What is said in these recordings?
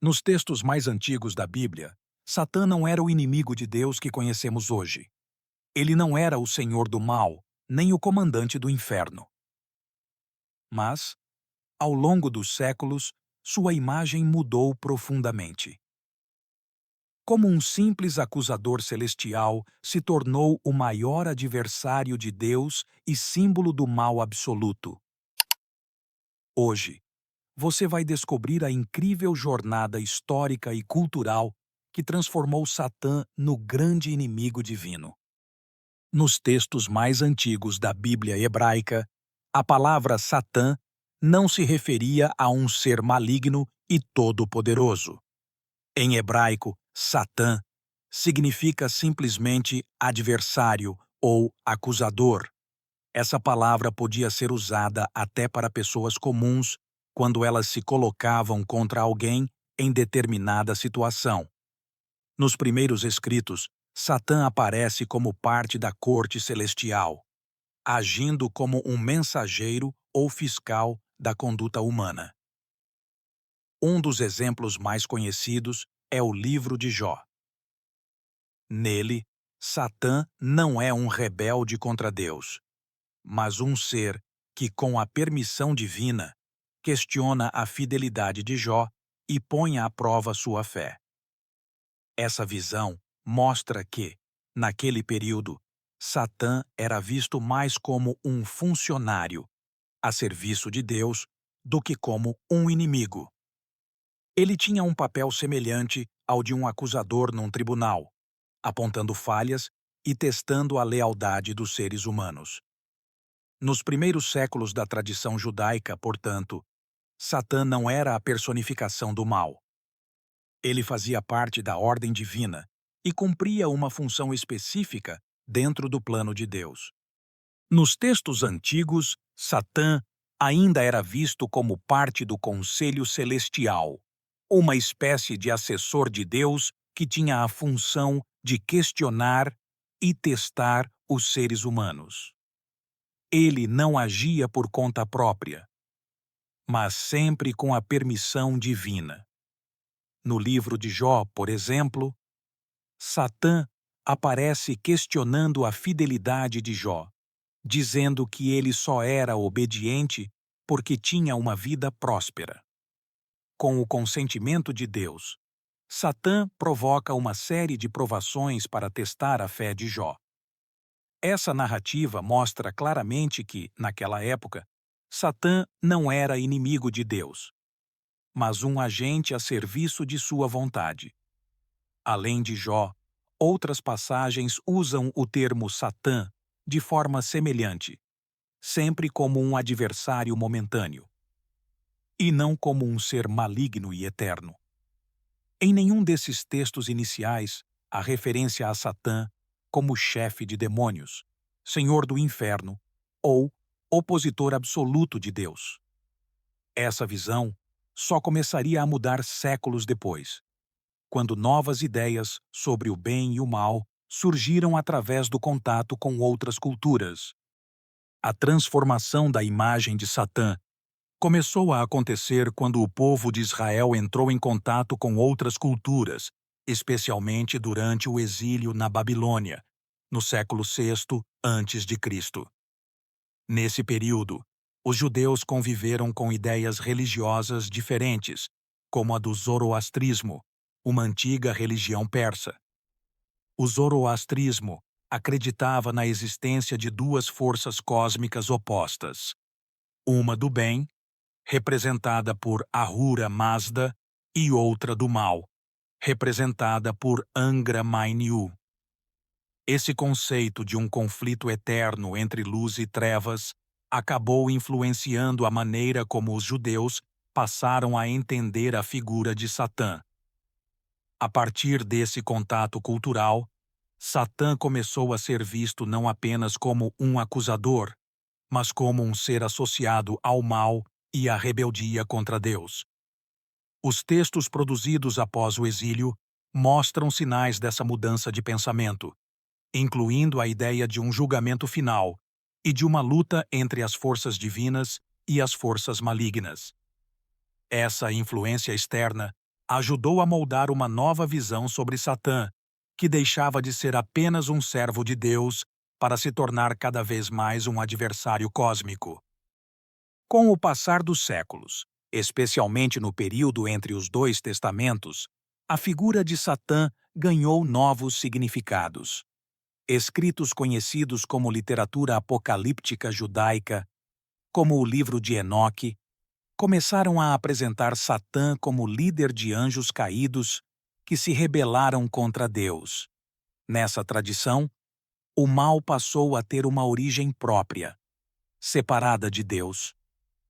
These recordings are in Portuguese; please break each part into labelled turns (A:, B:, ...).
A: Nos textos mais antigos da Bíblia, Satã não era o inimigo de Deus que conhecemos hoje. Ele não era o senhor do mal, nem o comandante do inferno. Mas, ao longo dos séculos, sua imagem mudou profundamente. Como um simples acusador celestial, se tornou o maior adversário de Deus e símbolo do mal absoluto. Hoje, você vai descobrir a incrível jornada histórica e cultural que transformou Satã no grande inimigo divino. Nos textos mais antigos da Bíblia hebraica, a palavra Satã não se referia a um ser maligno e todo-poderoso. Em hebraico, Satã significa simplesmente adversário ou acusador. Essa palavra podia ser usada até para pessoas comuns quando elas se colocavam contra alguém em determinada situação. Nos primeiros escritos, Satã aparece como parte da corte celestial, agindo como um mensageiro ou fiscal da conduta humana. Um dos exemplos mais conhecidos é o livro de Jó. Nele, Satã não é um rebelde contra Deus, mas um ser que, com a permissão divina, questiona a fidelidade de Jó e põe à prova sua fé. Essa visão mostra que, naquele período, Satã era visto mais como um funcionário, a serviço de Deus, do que como um inimigo. Ele tinha um papel semelhante ao de um acusador num tribunal, apontando falhas e testando a lealdade dos seres humanos. Nos primeiros séculos da tradição judaica, portanto, Satã não era a personificação do mal. Ele fazia parte da ordem divina e cumpria uma função específica dentro do plano de Deus. Nos textos antigos, Satã ainda era visto como parte do conselho celestial, uma espécie de assessor de Deus que tinha a função de questionar e testar os seres humanos. Ele não agia por conta própria, mas sempre com a permissão divina. No livro de Jó, por exemplo, Satã aparece questionando a fidelidade de Jó, dizendo que ele só era obediente porque tinha uma vida próspera. Com o consentimento de Deus, Satã provoca uma série de provações para testar a fé de Jó. Essa narrativa mostra claramente que, naquela época, Satã não era inimigo de Deus, mas um agente a serviço de sua vontade. Além de Jó, outras passagens usam o termo Satã de forma semelhante, sempre como um adversário momentâneo, e não como um ser maligno e eterno. Em nenhum desses textos iniciais há referência a Satã como chefe de demônios, senhor do inferno ou opositor absoluto de Deus. Essa visão só começaria a mudar séculos depois, quando novas ideias sobre o bem e o mal surgiram através do contato com outras culturas. A transformação da imagem de Satã começou a acontecer quando o povo de Israel entrou em contato com outras culturas, especialmente durante o exílio na Babilônia, no século VI a.C. Nesse período, os judeus conviveram com ideias religiosas diferentes, como a do zoroastrismo, uma antiga religião persa. O zoroastrismo acreditava na existência de duas forças cósmicas opostas, uma do bem, representada por Ahura Mazda, e outra do mal, representada por Angra Mainyu. Esse conceito de um conflito eterno entre luz e trevas acabou influenciando a maneira como os judeus passaram a entender a figura de Satã. A partir desse contato cultural, Satã começou a ser visto não apenas como um acusador, mas como um ser associado ao mal e à rebeldia contra Deus. Os textos produzidos após o exílio mostram sinais dessa mudança de pensamento, incluindo a ideia de um julgamento final e de uma luta entre as forças divinas e as forças malignas. Essa influência externa ajudou a moldar uma nova visão sobre Satã, que deixava de ser apenas um servo de Deus para se tornar cada vez mais um adversário cósmico. Com o passar dos séculos, especialmente no período entre os dois testamentos, a figura de Satã ganhou novos significados. Escritos conhecidos como literatura apocalíptica judaica, como o livro de Enoque, começaram a apresentar Satã como líder de anjos caídos que se rebelaram contra Deus. Nessa tradição, o mal passou a ter uma origem própria, separada de Deus.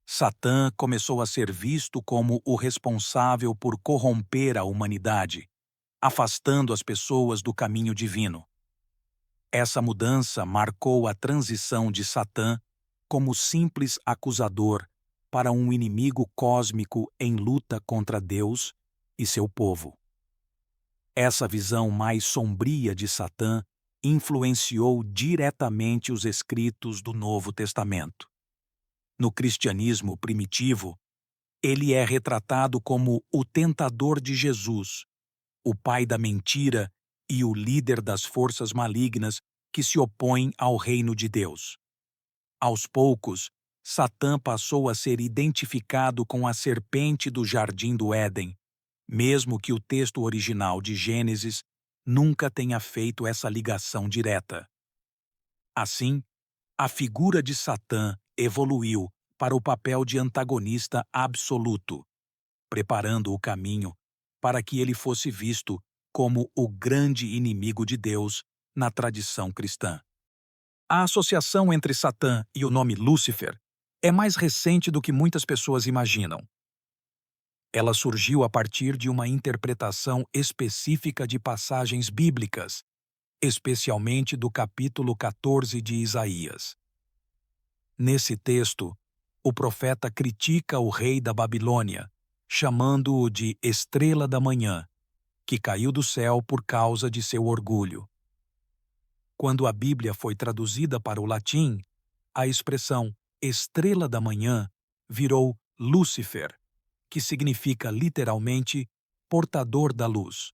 A: Satã começou a ser visto como o responsável por corromper a humanidade, afastando as pessoas do caminho divino. Essa mudança marcou a transição de Satã como simples acusador para um inimigo cósmico em luta contra Deus e seu povo. Essa visão mais sombria de Satã influenciou diretamente os escritos do Novo Testamento. No cristianismo primitivo, ele é retratado como o tentador de Jesus, o pai da mentira e o líder das forças malignas que se opõem ao reino de Deus. Aos poucos, Satã passou a ser identificado com a serpente do Jardim do Éden, mesmo que o texto original de Gênesis nunca tenha feito essa ligação direta. Assim, a figura de Satã evoluiu para o papel de antagonista absoluto, preparando o caminho para que ele fosse visto como o grande inimigo de Deus na tradição cristã. A associação entre Satã e o nome Lúcifer é mais recente do que muitas pessoas imaginam. Ela surgiu a partir de uma interpretação específica de passagens bíblicas, especialmente do capítulo 14 de Isaías. Nesse texto, o profeta critica o rei da Babilônia, chamando-o de Estrela da Manhã, que caiu do céu por causa de seu orgulho. Quando a Bíblia foi traduzida para o latim, a expressão Estrela da Manhã virou Lúcifer, que significa literalmente portador da luz.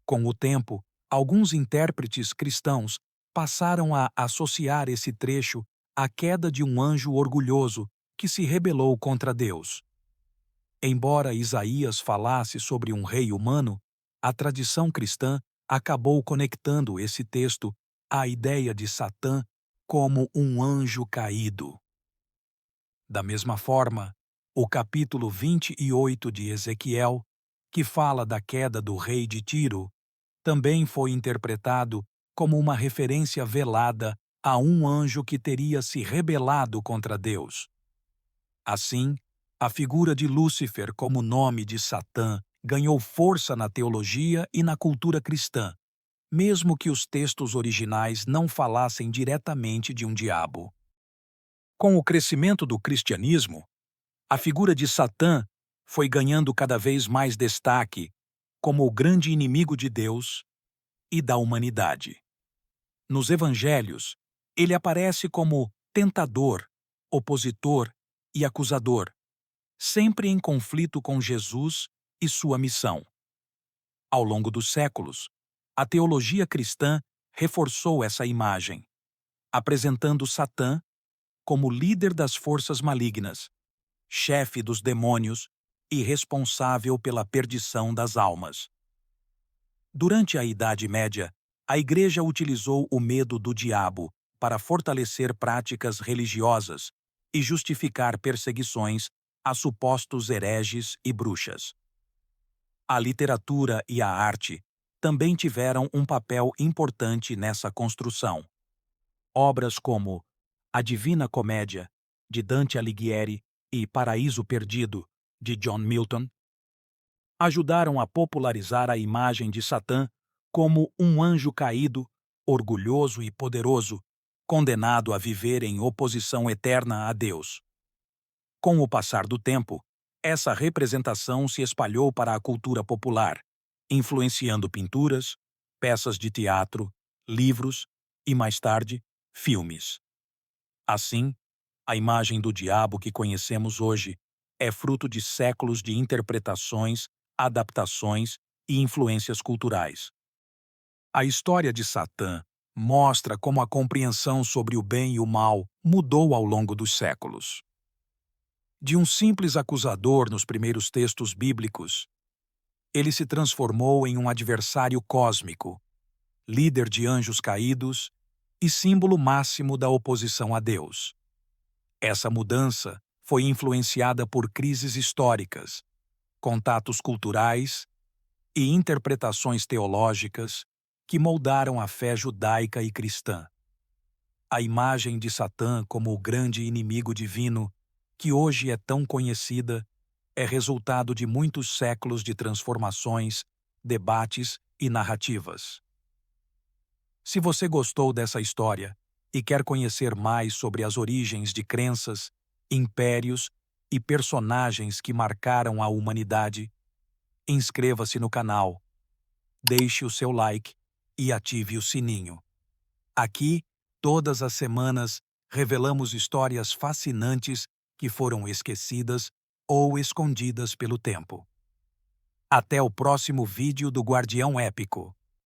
A: Com o tempo, alguns intérpretes cristãos passaram a associar esse trecho à queda de um anjo orgulhoso que se rebelou contra Deus. Embora Isaías falasse sobre um rei humano, a tradição cristã acabou conectando esse texto à ideia de Satã como um anjo caído. Da mesma forma, o capítulo 28 de Ezequiel, que fala da queda do rei de Tiro, também foi interpretado como uma referência velada a um anjo que teria se rebelado contra Deus. Assim, a figura de Lúcifer como nome de Satã ganhou força na teologia e na cultura cristã, mesmo que os textos originais não falassem diretamente de um diabo. Com o crescimento do cristianismo, a figura de Satã foi ganhando cada vez mais destaque como o grande inimigo de Deus e da humanidade. Nos evangelhos, ele aparece como tentador, opositor e acusador, sempre em conflito com Jesus e sua missão. Ao longo dos séculos, a teologia cristã reforçou essa imagem, apresentando Satã como líder das forças malignas, chefe dos demônios e responsável pela perdição das almas. Durante a Idade Média, a Igreja utilizou o medo do diabo para fortalecer práticas religiosas e justificar perseguições a supostos hereges e bruxas. A literatura e a arte também tiveram um papel importante nessa construção. Obras como A Divina Comédia, de Dante Alighieri, e Paraíso Perdido, de John Milton, ajudaram a popularizar a imagem de Satã como um anjo caído, orgulhoso e poderoso, condenado a viver em oposição eterna a Deus. Com o passar do tempo, essa representação se espalhou para a cultura popular, influenciando pinturas, peças de teatro, livros e, mais tarde, filmes. Assim, a imagem do diabo que conhecemos hoje é fruto de séculos de interpretações adaptações e influências culturais. A história de Satã mostra como a compreensão sobre o bem e o mal mudou ao longo dos séculos. De um simples acusador nos primeiros textos bíblicos, ele se transformou em um adversário cósmico, líder de anjos caídos e símbolo máximo da oposição a Deus. Essa mudança foi influenciada por crises históricas, contatos culturais e interpretações teológicas que moldaram a fé judaica e cristã. A imagem de Satã como o grande inimigo divino, que hoje é tão conhecida, é resultado de muitos séculos de transformações, debates e narrativas. Se você gostou dessa história e quer conhecer mais sobre as origens de crenças, impérios e personagens que marcaram a humanidade, inscreva-se no canal, deixe o seu like e ative o sininho. Aqui, todas as semanas, revelamos histórias fascinantes que foram esquecidas ou escondidas pelo tempo. Até o próximo vídeo do Guardião Épico.